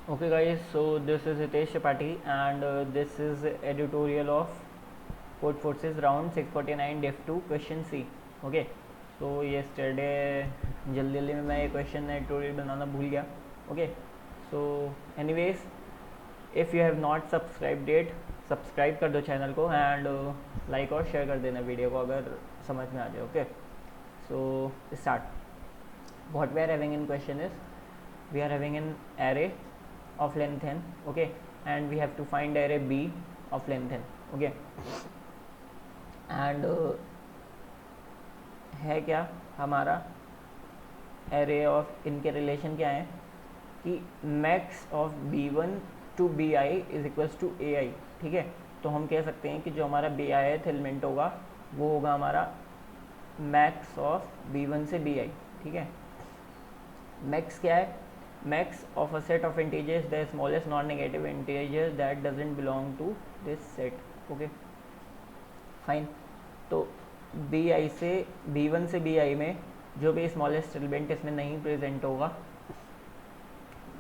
Okay guys, so this is Hitesh Chapati and this is editorial of Code Forces round 649 Def 2 question C. Okay, so yesterday जल्दी में मैं ये question editorial बनाना भूल गया. Okay, so anyways, if you have not subscribed yet, subscribe कर दो channel को and like और शेयर कर देना वीडियो को अगर समझ में आ जाए. Okay, so start. What we are having in question is we are having an array of length n, okay, and we have to find array b of length n, okay, and है क्या हमारा array of इनके relation क्या है कि max of b1 to bi is equals to ai. ठीक है, तो हम कह सकते हैं कि जो हमारा bi एलिमेंट होगा वो होगा हमारा max of b1 से bi. ठीक है, max क्या है? max of a set of integers, the smallest non-negative integer that doesn't belong to this set. okay, fine. तो bi से b1 से bi में जो भी स्मॉलेस्ट एलिमेंट इसमें नहीं प्रेजेंट होगा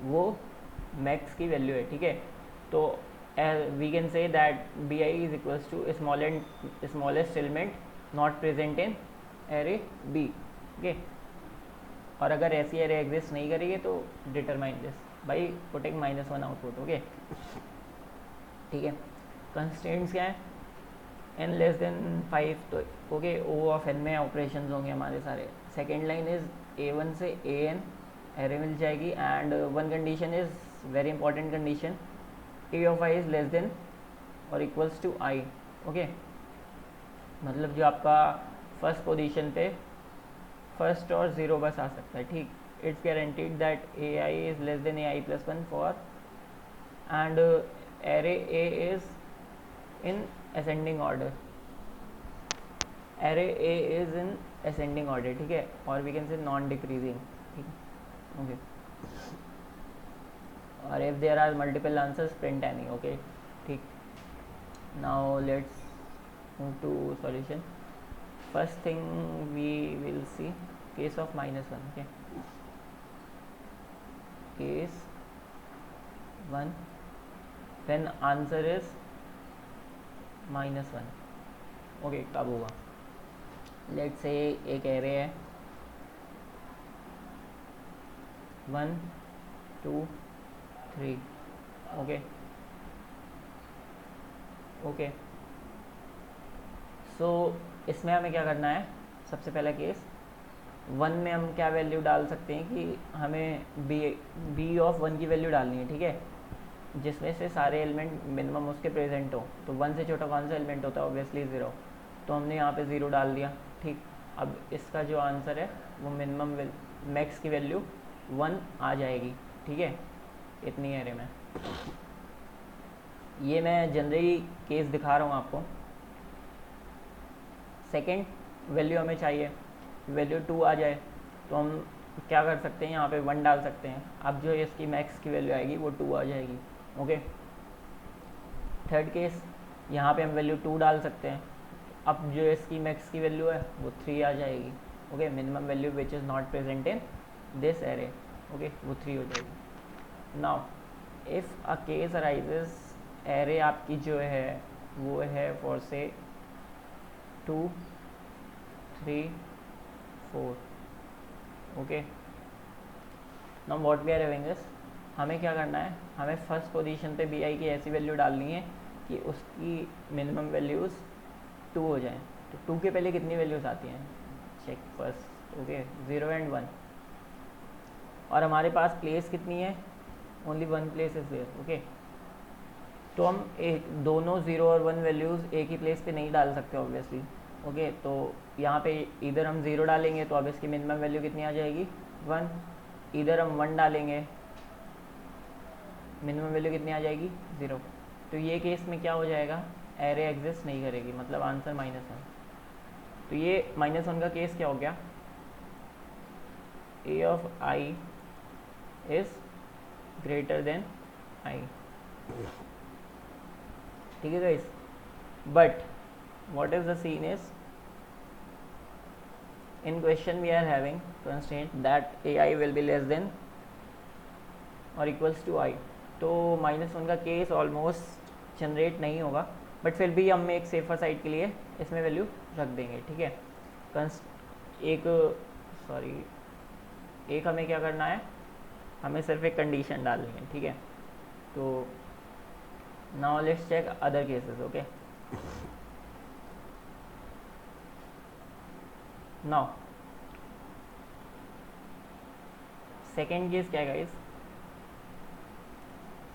वो मैक्स की वैल्यू है. ठीक है, तो we can say that bi is equals to smallest element not present in array b. Okay, और अगर ऐसी एरे एग्जिस्ट नहीं करेगी तो determine this by putting -1 output. Okay, ठीक है. कंस्ट्रेंट्स क्या है? n less than 5. तो ओके, ओ ऑफ n में ऑपरेशंस होंगे हमारे सारे. सेकेंड लाइन इज a1 से an एरे मिल जाएगी and one condition is very important condition, a of i is less than और इक्वल्स टू i. ओके, मतलब जो आपका फर्स्ट पोजीशन पे फर्स्ट और ज़ीरो बस आ सकता है. ठीक, it's guaranteed that A I is less than A I plus 1 for and array A is in ascending order. Array A is in ascending order. ठीक है, और we can say non decreasing. ठीक, okay, और if there are multiple answers print any. Okay, ठीक. Now let's move to solution. First thing we will see case of -1. okay, case 1 when answer is -1. okay, कब होगा? let's say एक array है 1 2 3. Okay, okay, सो इसमें हमें क्या करना है? सबसे पहला केस 1 में हम क्या वैल्यू डाल सकते हैं कि हमें b ऑफ 1 की वैल्यू डालनी है. ठीक है, जिसमें से सारे एलिमेंट मिनिमम उसके प्रेजेंट हो. तो 1 से छोटा कौन सा एलिमेंट होता है? ऑब्वियसली 0. तो हमने यहाँ पे 0 डाल दिया. ठीक, अब इसका जो आंसर है वो मिनिमम मैक्स की वैल्यू 1 आ जाएगी. ठीक है, इतनी एरे में. ये मैं जनरली केस दिखा रहा हूँ आपको. सेकेंड वैल्यू हमें चाहिए, वैल्यू 2 आ जाए तो हम क्या कर सकते हैं? यहाँ पे 1 डाल सकते हैं. अब जो इसकी मैक्स की वैल्यू आएगी वो 2 आ जाएगी. ओके, थर्ड केस यहाँ पे हम वैल्यू 2 डाल सकते हैं. अब जो इसकी मैक्स की वैल्यू है वो 3 आ जाएगी. Okay, minimum value which is not present in this array. Okay, वो 3 हो जाएगी. Now if a case arises, array आपकी जो है वो है फॉर से 2 3 4. Okay, now what we are having is, हमें क्या करना है? हमें फर्स्ट पोजीशन पे बी आई की ऐसी वैल्यू डालनी है कि उसकी मिनिमम वैल्यूज़ 2 हो जाएं. तो 2 के पहले कितनी वैल्यूज़ आती हैं? Check first. Okay, 0 and 1. और हमारे पास प्लेस कितनी है? Only 1 place is there. Okay, तो हम एक दोनों 0 और 1 वैल्यूज़ एक ही प्लेस पे नहीं डाल सकते ऑब्वियसली. ओके, तो यहाँ पे इधर हम 0 डालेंगे तो अब इसकी मिनिमम वैल्यू कितनी आ जाएगी? 1. इधर हम 1 डालेंगे, मिनिमम वैल्यू कितनी आ जाएगी? 0. तो ये केस में क्या हो जाएगा? एरे एग्जिस्ट नहीं करेगी, मतलब आंसर -1. तो ये -1 का केस क्या हो गया? a of i is greater than i. ठीक है guys, but what is the scene is in question we are having constraint that ai will be less than or equals to I. तो -1 का case almost generate नहीं होगा, but फिर भी हम एक सेफर साइड के लिए इसमें वैल्यू रख देंगे, ठीक है। एक एक हमें क्या करना है, हमें सिर्फ एक कंडीशन डालनी है, ठीक है। तो now let's check other cases, okay. Now second case क्या है guys,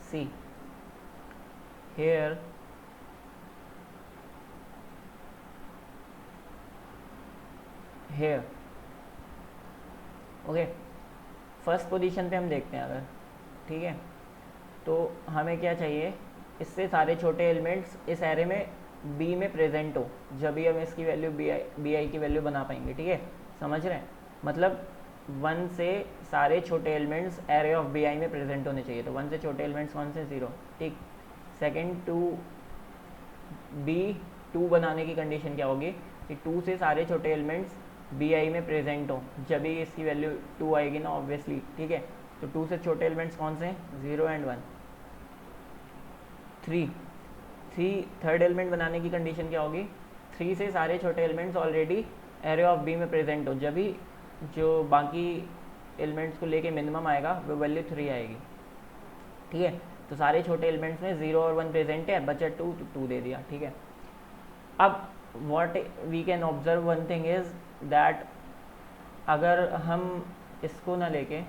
see here okay. First position पे हम देखते हैं अगर, ठीक है। तो हमें क्या चाहिए, इससे सारे छोटे एलिमेंट्स इस एरे में बी में प्रेजेंट हो, जब भी हम इसकी वैल्यू बी आई की वैल्यू बना पाएंगे, ठीक है। समझ रहे हैं, मतलब 1 से सारे छोटे elements array of B I में प्रेजेंट होने चाहिए। तो 1 से छोटे एलिमेंट्स कौन से, 0, ठीक। सेकेंड, 2 बनाने की कंडीशन क्या होगी कि 2 से सारे छोटे एलिमेंट्स बी आई में प्रेजेंट हो, जब भी इसकी वैल्यू 2 आएगी ना, ऑब्वियसली, ठीक है। तो 2 से छोटे एलिमेंट्स कौन से हैं, 0 एंड 1। 3 थर्ड एलिमेंट बनाने की कंडीशन क्या होगी, 3 से सारे छोटे elements already array of B में प्रेजेंट हो, जब भी जो बाकी एलिमेंट्स को लेके मिनिमम आएगा वो वैल्यू 3 आएगी, ठीक है। तो सारे छोटे एलिमेंट्स में 0 और 1 प्रेजेंट है, बचा 2 तो 2 दे दिया, ठीक है। अब what we can observe one thing is that अगर हम इसको ना लेके,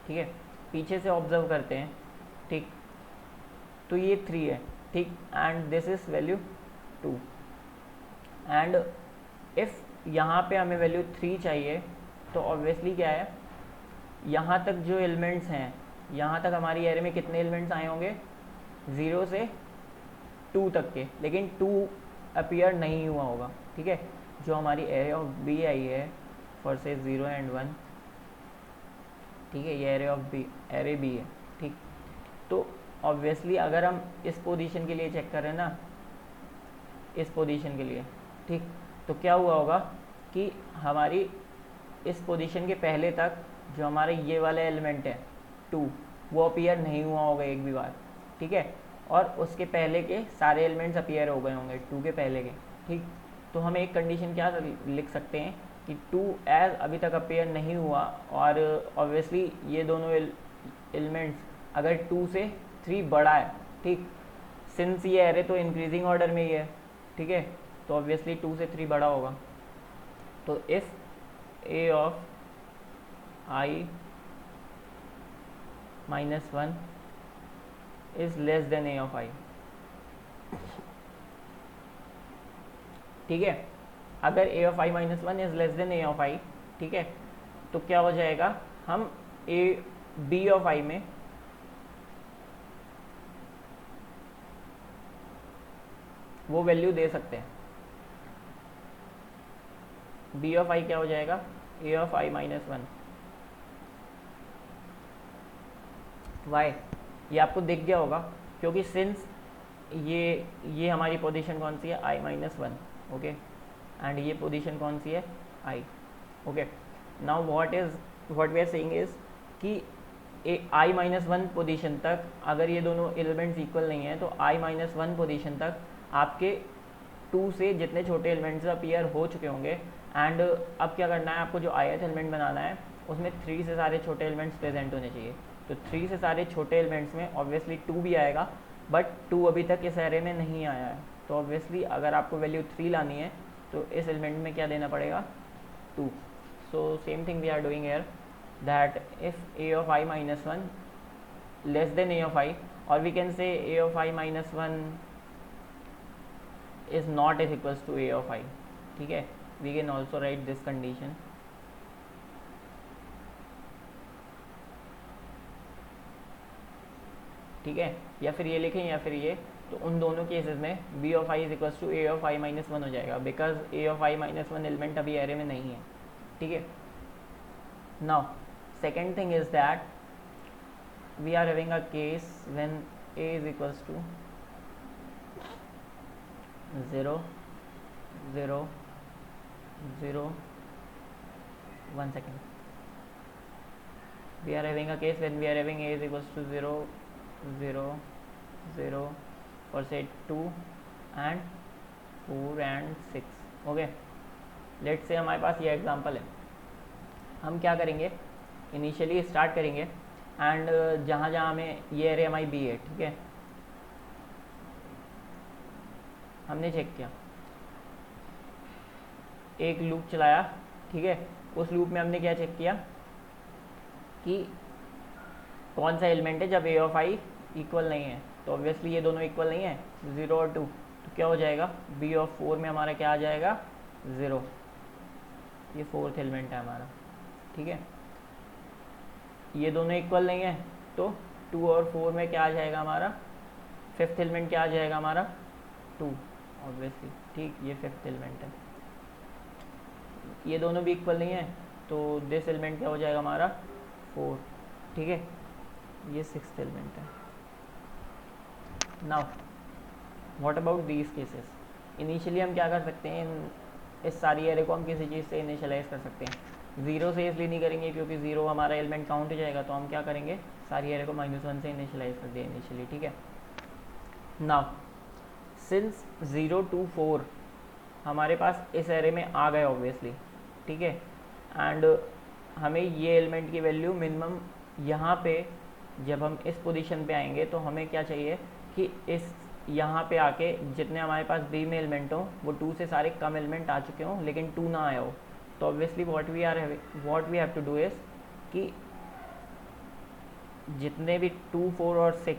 ठीक है, पीछे से ऑब्जर्व करते हैं, ठीक, तो ये 3 है, ठीक, and this is value 2, and if यहाँ पे हमें वैल्यू 3 चाहिए, तो ऑब्वियसली क्या है, यहाँ तक जो एलिमेंट्स हैं, यहाँ तक हमारी एरे में कितने एलिमेंट्स आए होंगे, 0 से 2 तक के, लेकिन 2 अपीयर नहीं हुआ होगा, ठीक है। जो हमारी एरे ऑफ बी आई है फॉर से 0 एंड 1, ठीक है, ये array of B, array B है, ठीक। तो ऑब्वियसली अगर हम इस पोजीशन के लिए चेक करें ना, इस पोजीशन के लिए, ठीक, तो क्या हुआ होगा कि हमारी इस पोजीशन के पहले तक जो हमारे ये वाला एलिमेंट है 2, वो अपीयर नहीं हुआ होगा एक भी बार, ठीक है। और उसके पहले के सारे एलिमेंट्स अपीयर हो गए होंगे 2 के पहले के, ठीक। तो हम एक कंडीशन क्या लिख सकते हैं कि 2 एज अभी तक अपीयर नहीं हुआ, और ऑब्वियसली ये दोनों एलिमेंट्स अगर 2 से 3 बड़ा है, ठीक, सिंस ये एरे तो इंक्रीजिंग ऑर्डर में ही है, ठीक है, तो ऑब्वियसली 2 से 3 बड़ा होगा। तो if A of I -1 is less than A of I, ठीक है। अगर A of I -1 is less than A of I, ठीक है, तो क्या हो जाएगा, हम ए बी ऑफ आई में वो वैल्यू दे सकते हैं। बी ऑफ आई क्या हो जाएगा, ए ऑफ आई -1। वाई, ये आपको दिख गया होगा, क्योंकि सिंस ये हमारी पोजीशन कौन सी है, आई -1, ओके, एंड ये पोजीशन कौन सी है, I, okay. Now what we are saying is कि आई -1 पोजीशन तक अगर ये दोनों एलिमेंट्स इक्वल नहीं है, तो आई -1 पोजीशन तक आपके 2 से जितने छोटे एलिमेंट्स अपीयर हो चुके होंगे, एंड अब क्या करना है, आपको जो ith एलिमेंट बनाना है उसमें 3 से सारे छोटे एलिमेंट्स प्रेजेंट होने चाहिए। तो 3 से सारे छोटे एलिमेंट्स में ऑब्वियसली 2 भी आएगा, बट 2 अभी तक इस एरे में नहीं आया है, तो ऑब्वियसली अगर आपको वैल्यू 3 लानी है तो इस एलिमेंट में क्या देना पड़ेगा, 2। So same thing we are doing here, that if A of I -1 less than A of I, और we can say A of I -1 is not is equals to a of i, ठीक है। we can also write this condition, ठीक है, या फिर ये लिखें या फिर ये, तो उन दोनों केसेस में b of i is equals to a of i -1 हो जाएगा, because a of i -1 element अभी एरे में नहीं है, ठीक है। Now second thing is that we are having a case when a is equals to 0 0 0 1 second, we are having a case when we are having a is equals to 0 0 0 for say 2 and 4 and 6. Okay, let's say हमारे पास ये example है. हम क्या करेंगे, initially start करेंगे and जहाँ जहाँ हमें ये एरे हमारी बी है, ठीक है, हमने चेक किया, एक लूप चलाया, ठीक है. उस लूप में हमने क्या चेक किया कि कौन सा एलिमेंट है जब ए ऑफ आई इक्वल नहीं है. तो ऑब्वियसली ये दोनों इक्वल नहीं है, 0 और 2, तो क्या हो जाएगा, बी ऑफ 4 में हमारा क्या आ जाएगा, 0. ये फोर्थ एलिमेंट है हमारा, ठीक है. ये दोनों इक्वल नहीं है, तो 2 और 4 में क्या आ जाएगा हमारा, फिफ्थ एलिमेंट क्या आ जाएगा हमारा, 2 ऑब्वियसली, ठीक. ये फिफ्थ एलिमेंट है. ये दोनों भी इक्वल नहीं है, तो दिस एलिमेंट क्या हो जाएगा हमारा, 4, ठीक है. ये सिक्स्थ एलिमेंट है. Now what about these cases. Initially हम क्या कर सकते हैं, इस सारी एरे को हम किसी चीज़ से इनिशियलाइज कर सकते हैं. 0 से इसलिए नहीं करेंगे क्योंकि 0 हमारा एलिमेंट काउंट हो जाएगा, तो हम क्या करेंगे, सारी एरे को -1 से इनिशियलाइज कर दिया इनिशियली, ठीक है. नाउ सिंस 0 to 4 हमारे पास इस एरे में आ गए ऑब्वियसली, ठीक है, एंड हमें ये एलिमेंट की वैल्यू मिनिमम यहाँ पे जब हम इस पोजीशन पे आएंगे तो हमें क्या चाहिए कि इस यहाँ पे आके जितने हमारे पास बी में एलिमेंट हो वो 2 से सारे कम एलिमेंट आ चुके हों लेकिन 2 ना आया हो. तो obviously what we have to do is कि जितने भी 2, 4 और 6,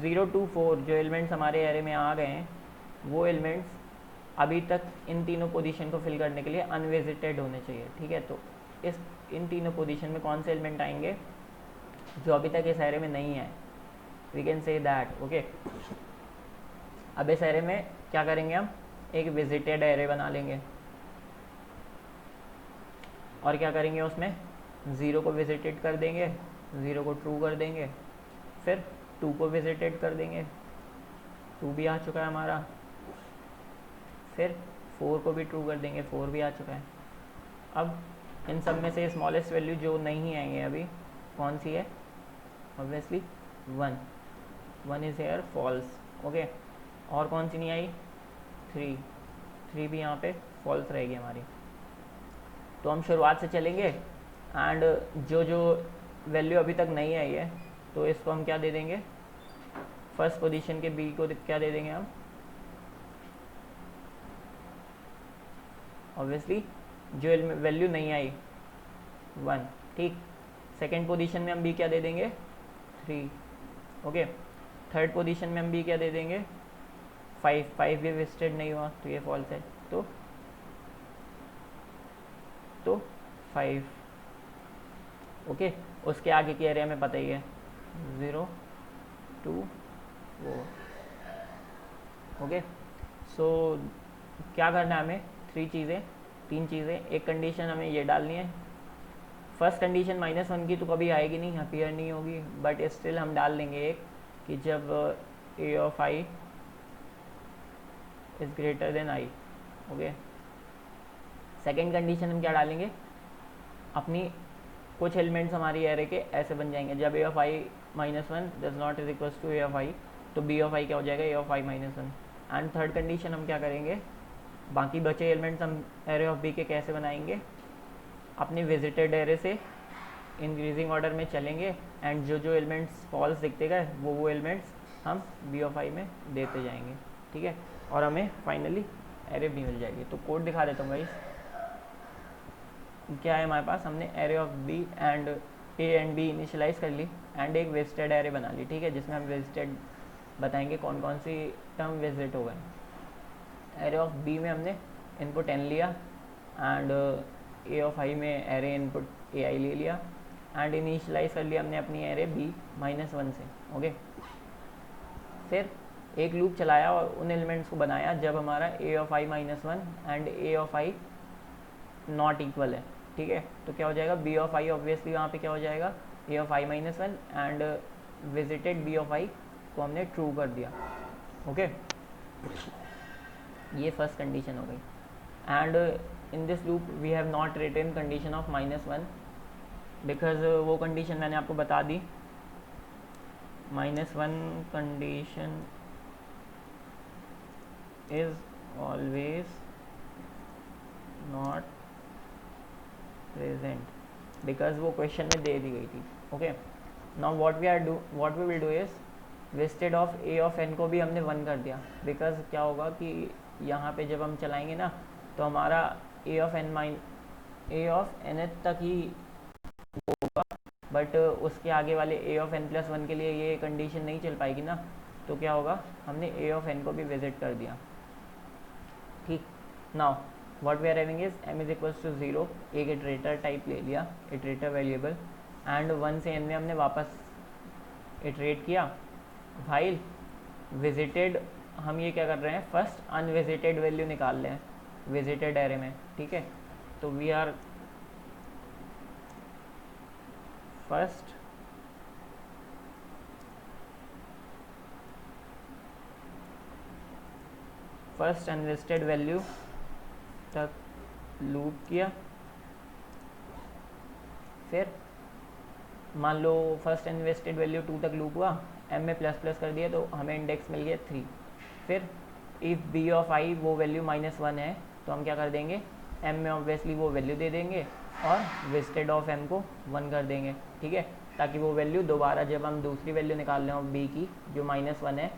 0 to 4 जो एलिमेंट्स हमारे एरे में आ गए हैं वो एलिमेंट्स अभी तक इन तीनों पोजीशन को फिल करने के लिए अनविजिटेड होने चाहिए, ठीक है. तो इन तीनों पोजीशन में कौन से एलिमेंट आएंगे जो अभी तक इस एरे में नहीं है, we can say that. Okay, अब इस एरे में क्या करेंगे, हम एक विजिटेड एरे बना लेंगे और क्या करेंगे, उसमें 0 को विजिटेड कर देंगे, 0 को ट्रू कर देंगे, फिर 2 को विजिटेड कर देंगे, 2 भी आ चुका है हमारा, फिर 4 को भी ट्रू कर देंगे, 4 भी आ चुका है. अब इन सब में से स्मॉलेस्ट वैल्यू जो नहीं आएंगे अभी कौन सी है, obviously 1 is here false. Okay, और कौन सी नहीं आई, 3 भी यहाँ पे फॉल्स रहेगी हमारी. तो हम शुरुआत से चलेंगे एंड जो वैल्यू अभी तक नहीं आई है तो इसको हम क्या दे देंगे, फर्स्ट पोजीशन के बी को क्या दे देंगे हम, ऑब्वियसली जो वैल्यू नहीं आई 1, ठीक. सेकेंड पोजीशन में हम बी क्या दे देंगे, 3. ओके, थर्ड पोजीशन में हम बी क्या दे देंगे, 5 भी विजिटेड नहीं हुआ तो ये फॉल्स है, तो 5. ओके, उसके आगे की एरिया में पता ही है 0 2 4. ओके, सो क्या करना है हमें, 3 चीज़ें. एक कंडीशन हमें ये डालनी है, फर्स्ट कंडीशन -1 की तो कभी आएगी नहीं, अपीयर नहीं होगी, बट स्टिल हम डाल देंगे एक कि जब A of I is greater than I. Okay, second condition हम क्या डालेंगे, अपनी कुछ एलिमेंट्स हमारी एरे के ऐसे बन जाएंगे, जब A of I -1 does not is equals to A of I, तो बी ऑफ आई क्या हो जाएगा, A of I -1. And third condition हम क्या करेंगे, बाकी बचे एलिमेंट्स हम एरे ऑफ बी के कैसे बनाएंगे, अपने विजिटेड एरे से इंक्रीजिंग ऑर्डर में चलेंगे एंड जो एलिमेंट्स फॉल्स दिखते गए वो एलिमेंट्स हम बी ऑफ आई में देते जाएंगे, ठीक है, और हमें फाइनली एरे बी मिल जाएगी. तो कोड दिखा देता हूँ भाई, क्या है हमारे पास, हमने array of B and A and B initialize कर ली एंड एक विजिटेड एरे बना ली, ठीक है, जिसमें हम विजिटेड बताएंगे कौन कौन सी टर्म विजिट हो गए. एरे ऑफ बी में हमने इनपुट n लिया एंड ए ऑफ आई में एरे इनपुट ए आई ले लिया एंड इनिशियलाइज कर लिया हमने अपनी एरे बी -1 से. ओके, फिर एक लूप चलाया और उन एलिमेंट्स को बनाया जब हमारा A of I -1 and A of I not equal है, ठीक है. तो क्या हो जाएगा, बी ऑफ आई ऑब्वियसली वहाँ पे क्या हो जाएगा, A of I -1 and visited B of I को हमने ट्रू कर दिया. ओके, ये फर्स्ट कंडीशन हो गई. And in this loop we have not written condition of -1 because वो कंडीशन मैंने आपको बता दी, -1 condition is always not present, because वो क्वेश्चन में दे दी गई थी। Okay, now what we will do is visited of A of N को भी हमने 1 कर दिया, बिकॉज क्या होगा कि यहाँ पे जब हम चलाएंगे ना तो हमारा ए ऑफ एन तक ही होगा, बट उसके आगे वाले ए ऑफ एन प्लस 1 के लिए ये कंडीशन नहीं चल पाएगी ना, तो क्या होगा, हमने ए ऑफ एन को भी विजिट कर दिया। ठीक, now what we are having is m is equals to 0, एक इटरेटर टाइप ले लिया, इटरेटर वेरिएबल, एंड 1 से n में हमने वापस इटरेट किया, वाइल विजिटेड, हम ये क्या कर रहे हैं, फर्स्ट अनविजिटेड वैल्यू निकाल रहे हैं विजिटेड एरे में। ठीक है, तो we are first unvisited value तक लूप किया, फिर मान लो फर्स्ट इन्वेस्टेड वैल्यू 2 तक लूप हुआ, m में प्लस प्लस कर दिया तो हमें इंडेक्स मिल गया 3। फिर इफ़ b ऑफ i वो वैल्यू -1 है तो हम क्या कर देंगे, m में ऑब्वियसली वो वैल्यू दे देंगे और विजिटेड ऑफ m को 1 कर देंगे। ठीक है, ताकि वो वैल्यू दोबारा जब हम दूसरी वैल्यू निकाल रहे हो b की जो -1 है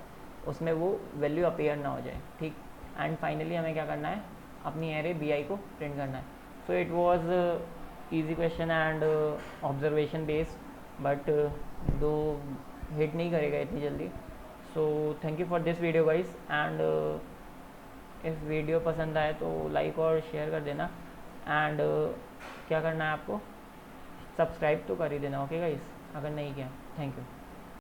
उसमें वो वैल्यू अपीयर ना हो जाए। ठीक, एंड फाइनली हमें क्या करना है, अपनी एरे bi को प्रिंट करना है। So it was easy question and observation based, but दो हिट नहीं करेगा इतनी जल्दी। So thank you for this video guys, and इस वीडियो पसंद आए तो लाइक और शेयर कर देना, एंड क्या करना है आपको, सब्सक्राइब तो कर ही देना। ओके गाइस, अगर नहीं किया, थैंक यू।